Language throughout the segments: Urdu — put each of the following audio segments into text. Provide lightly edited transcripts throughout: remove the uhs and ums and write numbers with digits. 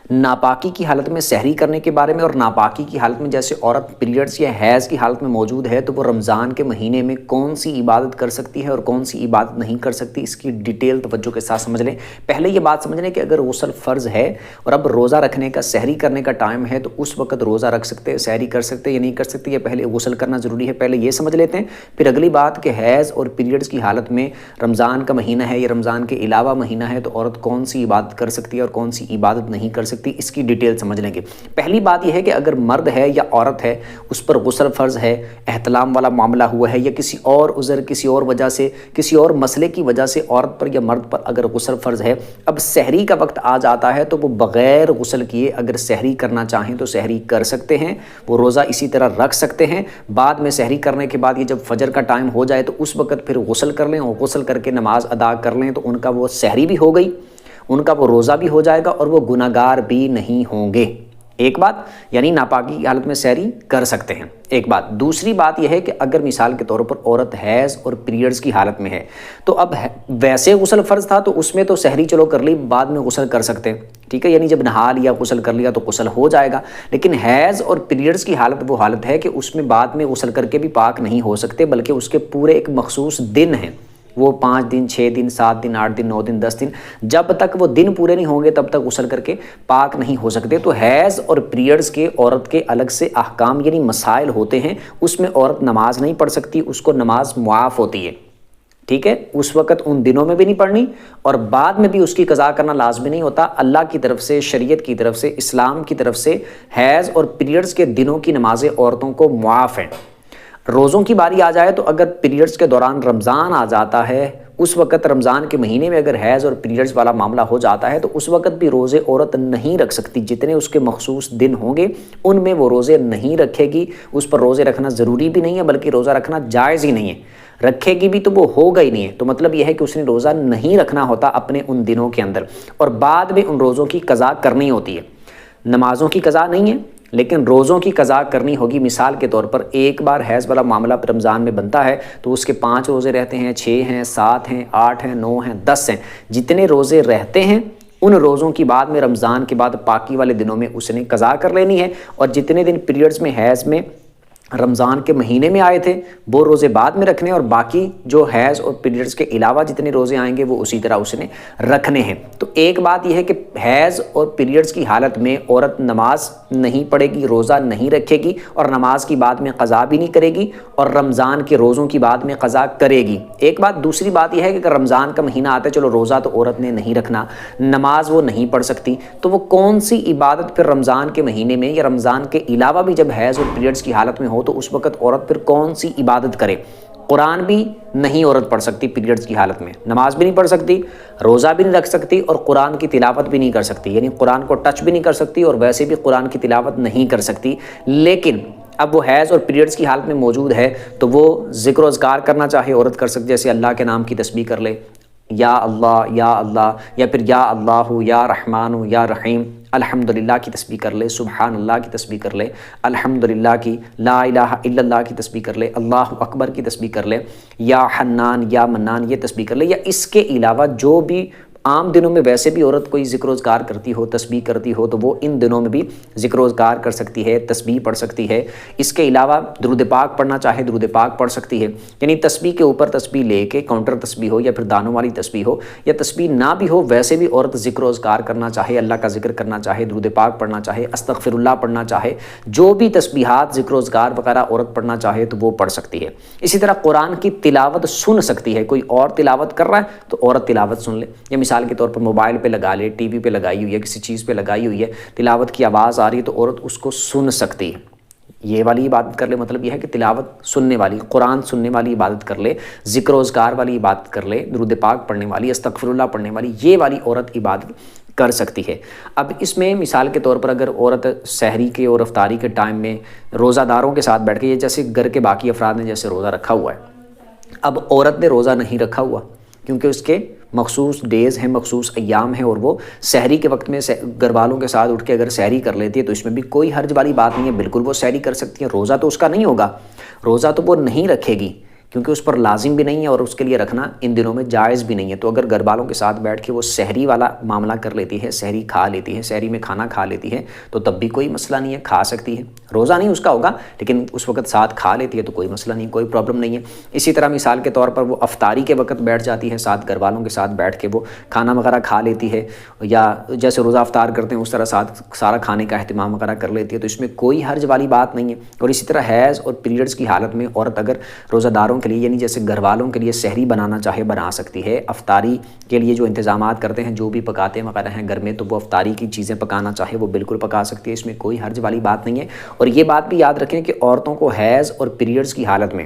ناپاکی کی حالت میں سحری کرنے کے بارے میں، اور ناپاکی کی حالت میں جیسے عورت پیریڈز یا حیض کی حالت میں موجود ہے تو وہ رمضان کے مہینے میں کون سی عبادت کر سکتی ہے اور کون سی عبادت نہیں کر سکتی، اس کی ڈیٹیل توجہ کے ساتھ سمجھ لیں۔ پہلے یہ بات سمجھ لیں کہ اگر غسل فرض ہے اور اب روزہ رکھنے کا سحری کرنے کا ٹائم ہے تو اس وقت روزہ رکھ سکتے، سحری کر سکتے یا نہیں کر سکتے، یا پہلے غسل کرنا ضروری ہے، پہلے یہ سمجھ لیتے ہیں۔ پھر اگلی بات کہ حیض اور پیریڈز کی حالت میں رمضان کا مہینہ ہے یا رمضان کے علاوہ مہینہ ہے تو عورت کون سی عبادت کر سکتی ہے اور کون سی عبادت نہیں کر سکتی، اس کی ڈیٹیل سمجھ لیں گے۔ پہلی بات یہ ہے کہ اگر مرد ہے یا عورت ہے اس پر غسل فرض ہے، احتلام والا معاملہ ہوا ہے، یا کسی اور عذر، کسی اور وجہ سے، کسی اور مسئلے کی وجہ سے عورت پر یا مرد پر اگر غسل فرض ہے، اب سحری کا وقت آ جاتا ہے تو وہ بغیر غسل کیے اگر سحری کرنا چاہیں تو سحری کر سکتے ہیں، وہ روزہ اسی طرح رکھ سکتے ہیں۔ بعد میں سحری کرنے کے بعد یہ جب فجر کا ٹائم ہو جائے تو اس وقت پھر غسل کر لیں اور غسل کر کے نماز ادا کر لیں تو ان کا وہ سحری بھی ہو گئی، ان کا وہ روزہ بھی ہو جائے گا اور وہ گناہگار بھی نہیں ہوں گے۔ ایک بات، یعنی ناپاکی کی حالت میں سحری کر سکتے ہیں، ایک بات۔ دوسری بات یہ ہے کہ اگر مثال کے طور پر عورت حیض اور پیریڈز کی حالت میں ہے تو اب ویسے غسل فرض تھا تو اس میں تو سحری چلو کر لی، بعد میں غسل کر سکتے ہیں، ٹھیک ہے، یعنی جب نہا لیا غسل کر لیا تو غسل ہو جائے گا۔ لیکن حیض اور پیریڈز کی حالت وہ حالت ہے کہ اس میں بعد میں غسل کر کے بھی پاک نہیں ہو سکتے، بلکہ اس کے پورے ایک مخصوص دن ہیں، وہ 5 دن 6 دن 7 دن 8 دن 9 دن 10 دن، جب تک وہ دن پورے نہیں ہوں گے تب تک غسل کر کے پاک نہیں ہو سکتے۔ تو حیض اور پیریڈز کے عورت کے الگ سے احکام یعنی مسائل ہوتے ہیں، اس میں عورت نماز نہیں پڑھ سکتی، اس کو نماز معاف ہوتی ہے، ٹھیک ہے، اس وقت ان دنوں میں بھی نہیں پڑھنی اور بعد میں بھی اس کی قضا کرنا لازمی نہیں ہوتا۔ اللہ کی طرف سے، شریعت کی طرف سے، اسلام کی طرف سے حیض اور پیریڈز کے دنوں کی نمازیں عورتوں کو معاف ہیں۔ روزوں کی باری آ جائے تو اگر پیریڈز کے دوران رمضان آ جاتا ہے، اس وقت رمضان کے مہینے میں اگر حیض اور پیریڈز والا معاملہ ہو جاتا ہے تو اس وقت بھی روزے عورت نہیں رکھ سکتی، جتنے اس کے مخصوص دن ہوں گے ان میں وہ روزے نہیں رکھے گی، اس پر روزے رکھنا ضروری بھی نہیں ہے بلکہ روزہ رکھنا جائز ہی نہیں ہے، رکھے گی بھی تو وہ ہوگا ہی نہیں ہے، تو مطلب یہ ہے کہ اس نے روزہ نہیں رکھنا ہوتا اپنے ان دنوں کے اندر، اور بعد میں ان روزوں کی قضا کرنی ہوتی ہے۔ نمازوں کی قضا نہیں ہے لیکن روزوں کی قضا کرنی ہوگی۔ مثال کے طور پر ایک بار حیض والا معاملہ رمضان میں بنتا ہے تو اس کے 5 روزے رہتے ہیں، 6 ہیں، 7 ہیں، 8 ہیں، 9 ہیں، 10 ہیں، جتنے روزے رہتے ہیں ان روزوں کی بعد میں رمضان کے بعد پاکی والے دنوں میں اس نے قضا کر لینی ہے، اور جتنے دن پیریڈز میں حیض میں رمضان کے مہینے میں آئے تھے وہ روزے بعد میں رکھنے، اور باقی جو حیض اور پیریڈز کے علاوہ جتنے روزے آئیں گے وہ اسی طرح اس نے رکھنے ہیں۔ تو ایک بات یہ ہے کہ حیض اور پیریڈز کی حالت میں عورت نماز نہیں پڑھے گی، روزہ نہیں رکھے گی، اور نماز کی بعد میں قضا بھی نہیں کرے گی، اور رمضان کے روزوں کی بعد میں قضا کرے گی، ایک بات۔ دوسری بات یہ ہے کہ اگر رمضان کا مہینہ آتا ہے، چلو روزہ تو عورت نے نہیں رکھنا، نماز وہ نہیں پڑھ سکتی، تو وہ کون سی عبادت پھر رمضان کے مہینے میں یا رمضان کے علاوہ بھی جب حیض اور پیریڈز کی حالت میں ہو تو اس وقت عورت پھر کون سی عبادت کرے؟ قرآن بھی نہیں عورت پڑھ سکتی پیریڈز کی حالت میں، نماز بھی نہیں پڑھ سکتی، روزہ بھی نہیں رکھ سکتی، اور قرآن کی تلاوت بھی نہیں کر سکتی، یعنی قرآن کو ٹچ بھی نہیں کر سکتی اور ویسے بھی قرآن کی تلاوت نہیں کر سکتی۔ لیکن اب وہ حیض اور پیریڈز کی حالت میں موجود ہے تو وہ ذکر و اذکار کرنا چاہے عورت کر سکتی، جیسے اللہ کے نام کی تسبیح کر لے، یا اللہ، یا پھر یا اللہ، یا رحمان، یا رحیم، الحمدللہ کی تسبیح کر لے، سبحان اللہ کی تسبیح کر لے، الحمدللہ کی، لا الہ الا اللہ کی تسبیح کر لے، اللہ اکبر کی تسبیح کر لے، یا حنان یا منان یہ تسبیح کر لے، یا اس کے علاوہ جو بھی عام دنوں میں ویسے بھی عورت کوئی ذکر و اذکار کرتی ہو، تسبیح کرتی ہو، تو وہ ان دنوں میں بھی ذکر و اذکار کر سکتی ہے، تسبیح پڑھ سکتی ہے۔ اس کے علاوہ درود پاک پڑھنا چاہے درود پاک پڑھ سکتی ہے، یعنی تسبیح کے اوپر تسبیح لے کے کاؤنٹر تسبیح ہو یا پھر دانوں والی تسبیح ہو، یا تسبیح نہ بھی ہو ویسے بھی عورت ذکر و اذکار کرنا چاہے، اللہ کا ذکر کرنا چاہے، درود پاک پڑھنا چاہے، استغفر اللہ پڑھنا چاہے، جو بھی تسبیحات ذکر و اذکار وغیرہ عورت پڑھنا چاہے تو وہ پڑھ سکتی ہے۔ اسی طرح قرآن کی تلاوت سن سکتی ہے، کوئی اور تلاوت کر رہا ہے تو عورت تلاوت سن لے، یا مثال کے طور پر موبائل پہ لگا لے، ٹی وی پہ لگائی ہوئی ہے، کسی چیز پہ لگائی ہوئی ہے، تلاوت کی آواز آ رہی ہے تو عورت اس کو سن سکتی ہے، یہ والی عبادت کر لے۔ مطلب یہ ہے کہ تلاوت سننے والی، قرآن سننے والی عبادت کر لے، ذکر و اذکار والی عبادت کر لے، درود پاک پڑھنے والی، استغفر اللہ پڑھنے والی، یہ والی عورت عبادت کر سکتی ہے۔ اب اس میں مثال کے طور پر اگر عورت سحری کے اور افطاری کے ٹائم میں روزہ داروں کے ساتھ بیٹھ کے، یہ جیسے گھر کے باقی افراد نے جیسے روزہ رکھا ہوا ہے، اب عورت نے روزہ نہیں رکھا ہوا کیونکہ اس کے مخصوص ڈیز ہیں، مخصوص ایام ہیں، اور وہ سحری کے وقت میں گھر والوں کے ساتھ اٹھ کے اگر سحری کر لیتی ہے تو اس میں بھی کوئی حرج والی بات نہیں ہے، بالکل وہ سحری کر سکتی ہے، روزہ تو اس کا نہیں ہوگا، روزہ تو وہ نہیں رکھے گی کیونکہ اس پر لازم بھی نہیں ہے اور اس کے لیے رکھنا ان دنوں میں جائز بھی نہیں ہے۔ تو اگر گھر والوں کے ساتھ بیٹھ کے وہ سحری والا معاملہ کر لیتی ہے، سحری کھا لیتی ہے، سحری میں کھانا کھا لیتی ہے، تو تب بھی کوئی مسئلہ نہیں ہے، کھا سکتی ہے، روزہ نہیں اس کا ہوگا لیکن اس وقت ساتھ کھا لیتی ہے تو کوئی مسئلہ نہیں، کوئی پرابلم نہیں ہے۔ اسی طرح مثال کے طور پر وہ افطاری کے وقت بیٹھ جاتی ہے، ساتھ گھر والوں کے ساتھ بیٹھ کے وہ کھانا وغیرہ کھا لیتی ہے، یا جیسے روزہ افطار کرتے ہیں اس طرح ساتھ سارا کھانے کا اہتمام وغیرہ کر لیتی ہے، تو اس میں کوئی حرج والی بات نہیں ہے۔ اور اسی طرح حیض اور پیریڈز کی حالت میں عورت اگر روزہ داروں کے لیے یعنی جیسے گھر والوں کے لیے سحری بنانا چاہے بنا سکتی ہے، افطاری کے لیے جو انتظامات کرتے ہیں، جو بھی پکاتے وغیرہ ہیں گھر میں، تو وہ افطاری کی چیزیں پکانا چاہے وہ بالکل پکا سکتی ہے، اس میں کوئی حرج والی بات نہیں ہے۔ اور یہ بات بھی یاد رکھیں کہ عورتوں کو حیض اور پیریڈز کی حالت میں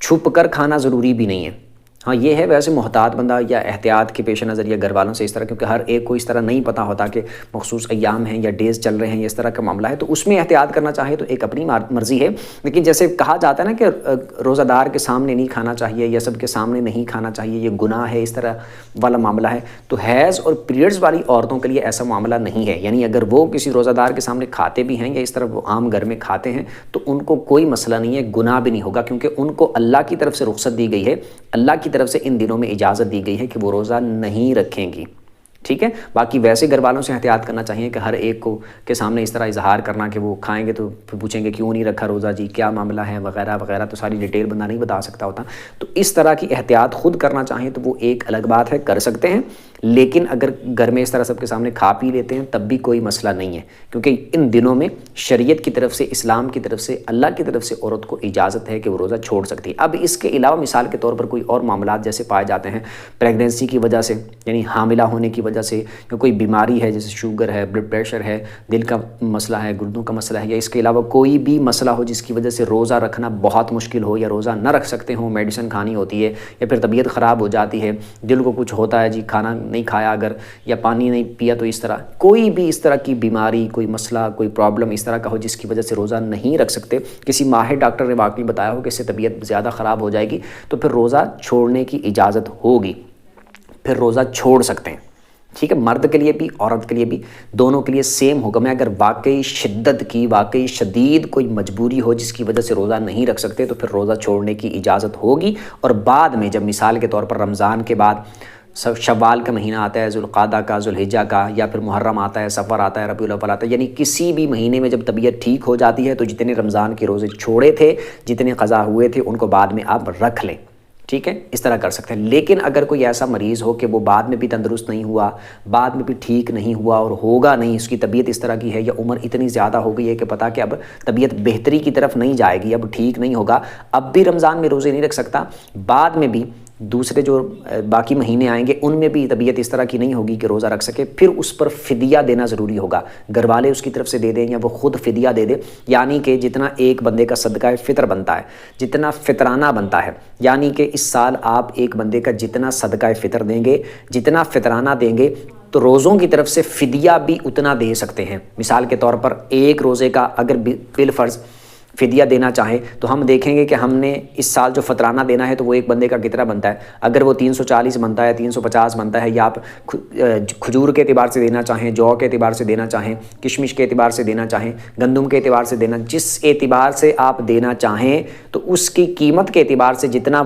چھپ کر کھانا ضروری بھی نہیں ہے۔ ہاں یہ ہے ویسے محتاط بندہ یا احتیاط کے پیش نظر یا گھر والوں سے اس طرح، کیونکہ ہر ایک کو اس طرح نہیں پتہ ہوتا کہ مخصوص ایام ہیں یا ڈیز چل رہے ہیں یا اس طرح کا معاملہ ہے، تو اس میں احتیاط کرنا چاہے تو ایک اپنی مرضی ہے۔ لیکن جیسے کہا جاتا ہے نا کہ روزہ دار کے سامنے نہیں کھانا چاہیے یا سب کے سامنے نہیں کھانا چاہیے، یہ گناہ ہے، اس طرح والا معاملہ ہے، تو حیض اور پیریڈز والی عورتوں کے لیے ایسا معاملہ نہیں ہے۔ یعنی اگر وہ کسی روزہ دار کے سامنے کھاتے بھی ہیں یا اس طرح وہ عام گھر میں کھاتے ہیں تو ان کو کوئی مسئلہ نہیں ہے، گناہ بھی نہیں ہوگا، کیونکہ ان کو اللہ کی طرف سے رخصت دی گئی ہے، اللہ کی طرف سے ان دنوں میں اجازت دی گئی ہے کہ وہ روزہ نہیں رکھیں گی، ٹھیک ہے۔ باقی ویسے گھر والوں سے احتیاط کرنا چاہیے کہ ہر ایک کو کے سامنے اس طرح اظہار کرنا کہ وہ کھائیں گے تو پھر پوچھیں گے کیوں نہیں رکھا روزہ جی، کیا معاملہ ہے وغیرہ وغیرہ، تو ساری ڈیٹیل بندہ نہیں بتا سکتا ہوتا، تو اس طرح کی احتیاط خود کرنا چاہیں تو وہ ایک الگ بات ہے، کر سکتے ہیں۔ لیکن اگر گھر میں اس طرح سب کے سامنے کھا پی لیتے ہیں تب بھی کوئی مسئلہ نہیں ہے، کیونکہ ان دنوں میں شریعت کی طرف سے، اسلام کی طرف سے، اللہ کی طرف سے عورت کو اجازت ہے کہ وہ روزہ چھوڑ سکتی ہے۔ اب اس کے علاوہ مثال کے طور پر کوئی اور معاملات جیسے پائے جاتے ہیں پریگنینسی کی وجہ سے، یعنی حاملہ ہونے کی وجہ سے، یا کوئی بیماری ہے جیسے شوگر ہے، بلڈ پریشر ہے، دل کا مسئلہ ہے، گردوں کا مسئلہ ہے، یا اس کے علاوہ کوئی بھی مسئلہ ہو جس کی وجہ سے روزہ رکھنا بہت مشکل ہو یا روزہ نہ رکھ سکتے ہوں، میڈیسن کھانی ہوتی ہے یا پھر طبیعت خراب ہو جاتی ہے، دل کو کچھ ہوتا ہے جی کھانا نہیں کھایا اگر یا پانی نہیں پیا، تو اس طرح کوئی بھی اس طرح کی بیماری، کوئی مسئلہ، کوئی پرابلم اس طرح کا ہو جس کی وجہ سے روزہ نہیں رکھ سکتے، کسی ماہر ڈاکٹر نے واقعی بتایا ہو کہ اس سے طبیعت زیادہ خراب ہو جائے گی، تو پھر روزہ چھوڑنے کی اجازت ہوگی، پھر روزہ چھوڑ سکتے ہیں، ٹھیک ہے۔ مرد کے لیے بھی عورت کے لیے بھی دونوں کے لیے سیم ہوگا۔ میں اگر واقعی شدت کی، واقعی شدید کوئی مجبوری ہو جس کی وجہ سے روزہ نہیں رکھ سکتے تو پھر روزہ چھوڑنے کی اجازت ہوگی، اور بعد میں جب مثال کے طور پر رمضان کے بعد شوال کا مہینہ آتا ہے، ذوالقعدہ کا، ذوالحجہ کا، یا پھر محرم آتا ہے، صفر آتا ہے، ربیع الاول آتا ہے، یعنی کسی بھی مہینے میں جب طبیعت ٹھیک ہو جاتی ہے تو جتنے رمضان کے روزے چھوڑے تھے، جتنے قضا ہوئے تھے، ان کو بعد میں آپ رکھ لیں، ٹھیک ہے، اس طرح کر سکتے ہیں۔ لیکن اگر کوئی ایسا مریض ہو کہ وہ بعد میں بھی تندرست نہیں ہوا، بعد میں بھی ٹھیک نہیں ہوا اور ہوگا نہیں، اس کی طبیعت اس طرح کی ہے یا عمر اتنی زیادہ ہو گئی ہے کہ پتہ کہ اب طبیعت بہتری کی طرف نہیں جائے گی، اب ٹھیک نہیں ہوگا، اب بھی رمضان میں روزے نہیں رکھ سکتا، بعد میں بھی دوسرے جو باقی مہینے آئیں گے ان میں بھی طبیعت اس طرح کی نہیں ہوگی کہ روزہ رکھ سکے، پھر اس پر فدیہ دینا ضروری ہوگا، گھر والے اس کی طرف سے دے دیں یا وہ خود فدیہ دے دے، یعنی کہ جتنا ایک بندے کا صدقہ فطر بنتا ہے، جتنا فطرانہ بنتا ہے، یعنی کہ اس سال آپ ایک بندے کا جتنا صدقہ فطر دیں گے، جتنا فطرانہ دیں گے، تو روزوں کی طرف سے فدیہ بھی اتنا دے سکتے ہیں۔ مثال کے طور پر ایک روزے کا اگر بالفرض فدیہ دینا چاہیں تو ہم دیکھیں گے کہ ہم نے اس سال جو فطرانہ دینا ہے تو وہ ایک بندے کا کتنا بنتا ہے، اگر وہ 340 بنتا ہے، 350 بنتا ہے، یا آپ کھجور کے اعتبار سے دینا چاہیں، جو کے اعتبار سے دینا چاہیں، کشمش کے اعتبار سے دینا چاہیں، گندم کے اعتبار سے دینا، جس اعتبار سے آپ دینا چاہیں تو اس کی قیمت کے اعتبار سے جتنا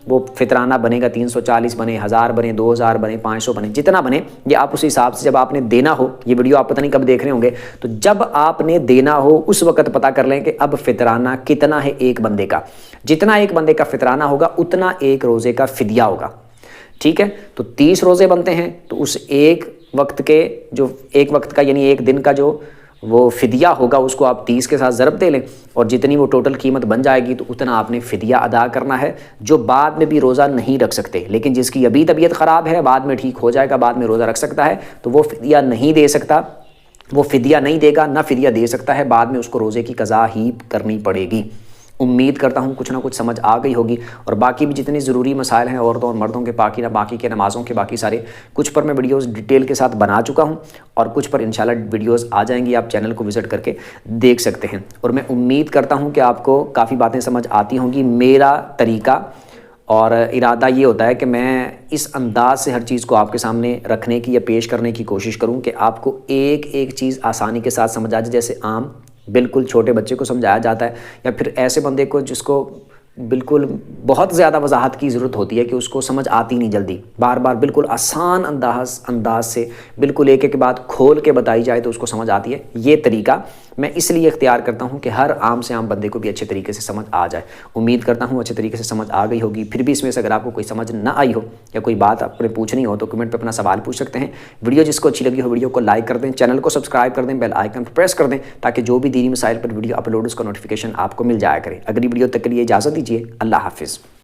وہ فطرانہ بنے گا، 340 بنے، 1000 بنے، 2000 بنے، 500 بنے، جتنا بنے، یہ آپ اس حساب سے جب آپ نے دینا ہو، یہ ویڈیو آپ پتہ نہیں کب دیکھ رہے ہوں گے، تو جب آپ نے دینا ہو اس وقت پتہ کر لیں کہ اب فطرانہ کتنا ہے ایک بندے کا، جتنا ایک بندے کا فطرانہ ہوگا اتنا ایک روزے کا فدیہ ہوگا، ٹھیک ہے۔ تو 30 روزے بنتے ہیں تو اس ایک وقت کا یعنی ایک دن کا جو وہ فدیہ ہوگا اس کو آپ 30 کے ساتھ ضرب دے لیں، اور جتنی وہ ٹوٹل قیمت بن جائے گی تو اتنا آپ نے فدیہ ادا کرنا ہے، جو بعد میں بھی روزہ نہیں رکھ سکتے، لیکن جس کی ابھی طبیعت خراب ہے، بعد میں ٹھیک ہو جائے گا، بعد میں روزہ رکھ سکتا ہے، تو وہ فدیہ نہیں دے سکتا، وہ فدیہ نہیں دے گا، نہ فدیہ دے سکتا ہے، بعد میں اس کو روزے کی قضا ہی کرنی پڑے گی۔ امید کرتا ہوں کچھ نہ کچھ سمجھ آ گئی ہوگی، اور باقی بھی جتنے ضروری مسائل ہیں عورتوں اور مردوں کے، باقی کے نمازوں کے، باقی سارے کچھ پر میں ویڈیوز ڈیٹیل کے ساتھ بنا چکا ہوں، اور کچھ پر انشاءاللہ ویڈیوز آ جائیں گی، آپ چینل کو وزٹ کر کے دیکھ سکتے ہیں۔ اور میں امید کرتا ہوں کہ آپ کو کافی باتیں سمجھ آتی ہوں گی۔ میرا طریقہ اور ارادہ یہ ہوتا ہے کہ میں اس انداز سے ہر چیز کو آپ کے سامنے رکھنے کی یا پیش کرنے کی کوشش کروں کہ آپ کو ایک ایک چیز آسانی کے ساتھ سمجھ آ جائے، جیسے عام بالکل چھوٹے بچے کو سمجھایا جاتا ہے، یا پھر ایسے بندے کو جس کو بالکل بہت زیادہ وضاحت کی ضرورت ہوتی ہے کہ اس کو سمجھ آتی نہیں جلدی، بار بار بالکل آسان انداز سے بالکل ایک ایک بات کھول کے بتائی جائے تو اس کو سمجھ آتی ہے۔ یہ طریقہ میں اس لیے اختیار کرتا ہوں کہ ہر عام سے عام بندے کو بھی اچھے طریقے سے سمجھ آ جائے۔ امید کرتا ہوں اچھے طریقے سے سمجھ آ گئی ہوگی۔ پھر بھی اس میں سے اگر آپ کو کوئی سمجھ نہ آئی ہو یا کوئی بات آپ نے پوچھنی ہو تو کمنٹ پہ اپنا سوال پوچھ سکتے ہیں۔ ویڈیو جس کو اچھی لگی ہو ویڈیو کو لائک کر دیں، چینل کو سبسکرائب کر دیں، بیل آئیکن پر پریس کر دیں تاکہ جو بھی دینی مسائل پر ویڈیو اپلوڈ اس کا نوٹیفیکیشن آپ کو مل جایا کرے۔ اگلی ویڈیو تک کے لیے اجازت دیجیے، اللہ حافظ۔